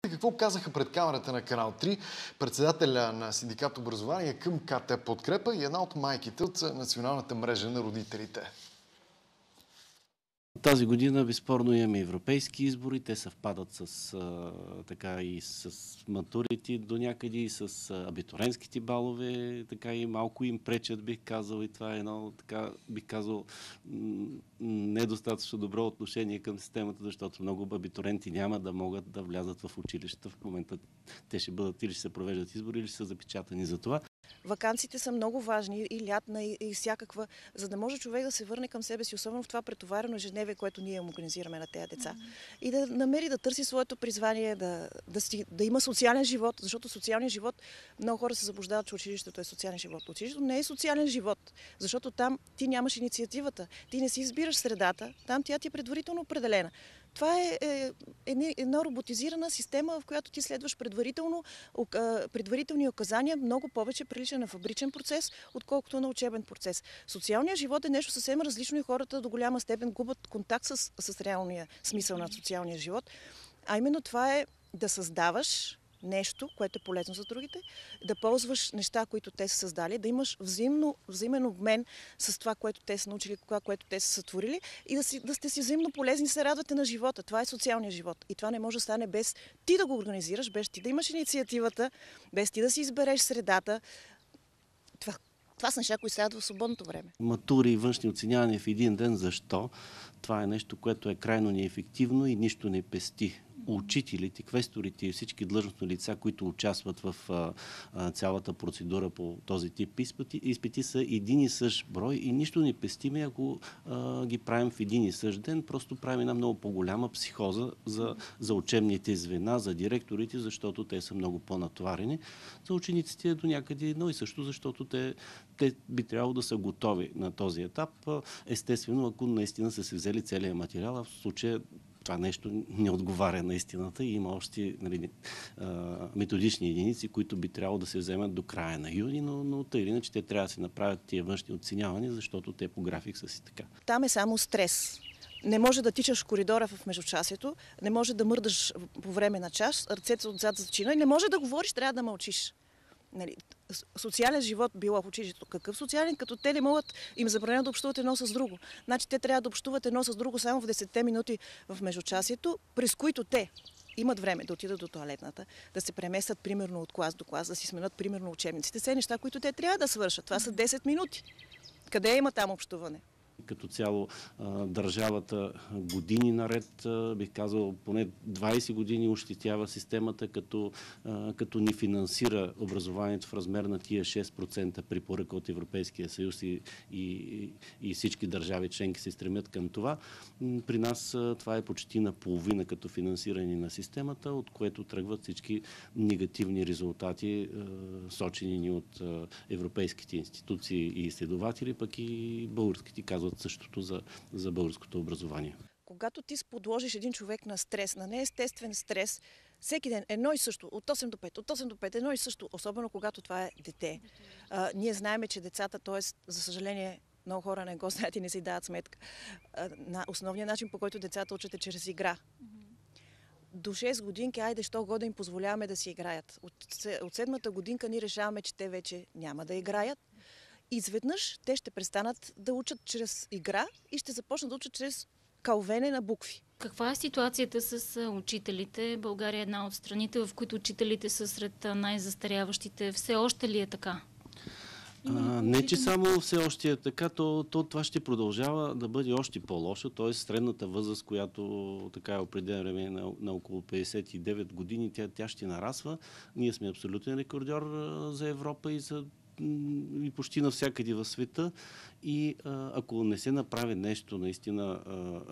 Какво казаха пред камерата на Канал 3 председателя на синдикат образование към КТ Подкрепа и една от майките от националната мрежа на родителите? Тази година безспорно имаме европейски избори. Те съвпадат с така и с матурите до някъде, и с абитуренските балове, така и малко им пречат, бих казал, и това е едно, така бих казал, недостатъчно добро отношение към системата, защото много абитуренти няма да могат да влязат в училищата. В момента те ще бъдат или ще се провеждат избори, или ще са запечатани за това. Ваканциите са много важни, и лятна, и всякаква, за да може човек да се върне към себе си, особено в това претоварено ежедневие, което ние им организираме на тези деца. И да намери, да търси своето призвание, да има социален живот, защото социалният живот, много хора се заблуждават, че училището е социален живот. Училището не е социален живот, защото там ти нямаш инициативата, ти не си избираш средата, там тя ти е предварително определена. Това е една роботизирана система, в която ти следваш предварителни указания, много повече прилича на фабричен процес, отколкото на учебен процес. Социалният живот е нещо съвсем различно и хората до голяма степен губят контакт с реалния смисъл на социалния живот. А именно това е да създаваш нещо, което е полезно за другите, да ползваш неща, които те са създали, да имаш взаимен обмен с това, което те са научили, това, което те са сътворили, и да сте си взаимно полезни, се радвате на живота. Това е социалният живот. И това не може да стане без ти да го организираш, без ти да имаш инициативата, без ти да си избереш средата. Това са неща, които стават в свободното време. Матури и външни оценявания в един ден. Защо? Това е нещо, което е крайно неефективно и нищо не пести. Учителите, квесторите и всички длъжностни лица, които участват в цялата процедура по този тип изпити са един и същ брой и нищо не пестиме, ако ги правим в един и същ ден. Просто правим една много по-голяма психоза за учебните звена, за директорите, защото те са много по-натоварени. За учениците е до някъде едно и също, защото те би трябвало да са готови на този етап. Естествено, ако наистина са се взели целият материал, а в случая това нещо не отговаря на истината и има още методични единици, които би трябвало да се вземат до края на юни, но тъй или иначе те трябва да се направят тия външни оценявания, защото те по график са си така. Там е само стрес. Не може да тичаш в коридора в междучасието, не може да мърдаш по време на час, ръцете отзад зачина и не може да говориш, трябва да мълчиш. Социален живот била в училището. Какъв социален, като те не могат, им забранено да общуват едно с друго. Значи те трябва да общуват едно с друго само в 10 минути в междучасието, през които те имат време да отидат до тоалетната, да се преместят примерно от клас до клас, да си сменят примерно учебниците. Все неща, които те трябва да свършат. Това са 10 минути. Къде има там общуване? Като цяло държавата години наред, бих казал, поне 20 години ощетява системата, като ни финансира образованието в размер на тия 6% препоръка от Европейския съюз и всички държави членки се стремят към това. При нас това е почти наполовина като финансиране на системата, от което тръгват всички негативни резултати, сочени ни от европейските институции и изследователи, пък и българските казват същото за българското образование. Когато ти подложиш един човек на стрес, на неестествен стрес, всеки ден едно и също, от 8 до 5, от 8 до 5, едно и също, особено когато това е дете. Ние знаем, че децата, т.е. за съжаление, много хора не го знаят и не си дават сметка. Основният начин, по който децата учат, е чрез игра. До 6 годинки, айде, що го да им позволяваме да си играят. От 7-та годинка ние решаваме, че те вече няма да играят. Изведнъж те ще престанат да учат чрез игра и ще започнат да учат чрез кълвене на букви. Каква е ситуацията с учителите? България е една от страните, в които учителите са сред най-застаряващите. Все още ли е така? Не, че само все още е така, това ще продължава да бъде още по-лошо, т.е. средната възраст, която така е определен време на около 59 години, тя ще нарасва. Ние сме абсолютен рекордьор за Европа и почти навсякъде в света. И ако не се направи нещо наистина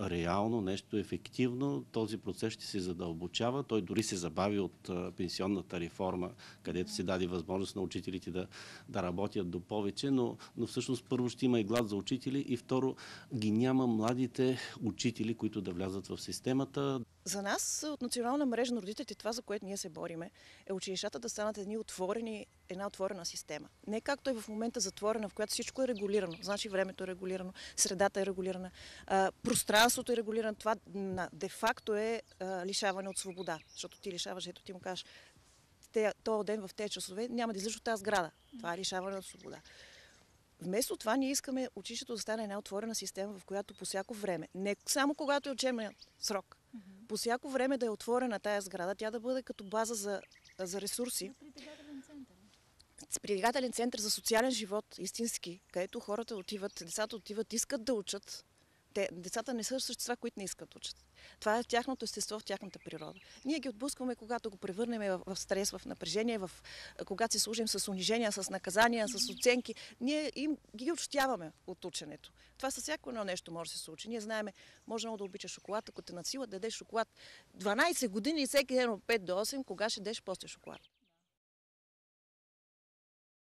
реално, нещо ефективно, този процес ще се задълбочава. Той дори се забави от пенсионната реформа, където се даде възможност на учителите да работят до повече, но всъщност първо ще има и глад за учители и второ ги няма младите учители, които да влязат в системата. За нас от Национална мрежа на родителите, това, за което ние се бориме, е училищата да станат една отворена система. Не както е в момента затворена, в която всичко е регулирано. Значи времето е регулирано, средата е регулирана, пространството е регулирано. Това де-факто е лишаване от свобода. Защото ти лишаваш, ето ти му кажеш, този ден в тези часове няма да излизаш от тази сграда. Това е лишаване от свобода. Вместо това ние искаме училището да стане една отворена система, в която по всяко време, не само когато е учебният срок, по всяко време да е отворена тая сграда, тя да бъде като база за ресурси. Притегателен център за социален живот, истински, където хората отиват, децата отиват, искат да учат. Децата не са същества, които не искат да учат. Това е тяхното естество, в тяхната природа. Ние ги отпускаме, когато го превърнем в стрес, в напрежение, когато се служим с унижения, с наказания, с оценки. Ние ги отщяваме от ученето. Това със всяко едно нещо може да се случи. Ние знаем, може да обичаш шоколад, ако те насилат, да дадеш шоколад 12 години и всеки ден от 5 до 8, кога ще дадеш после шоколад.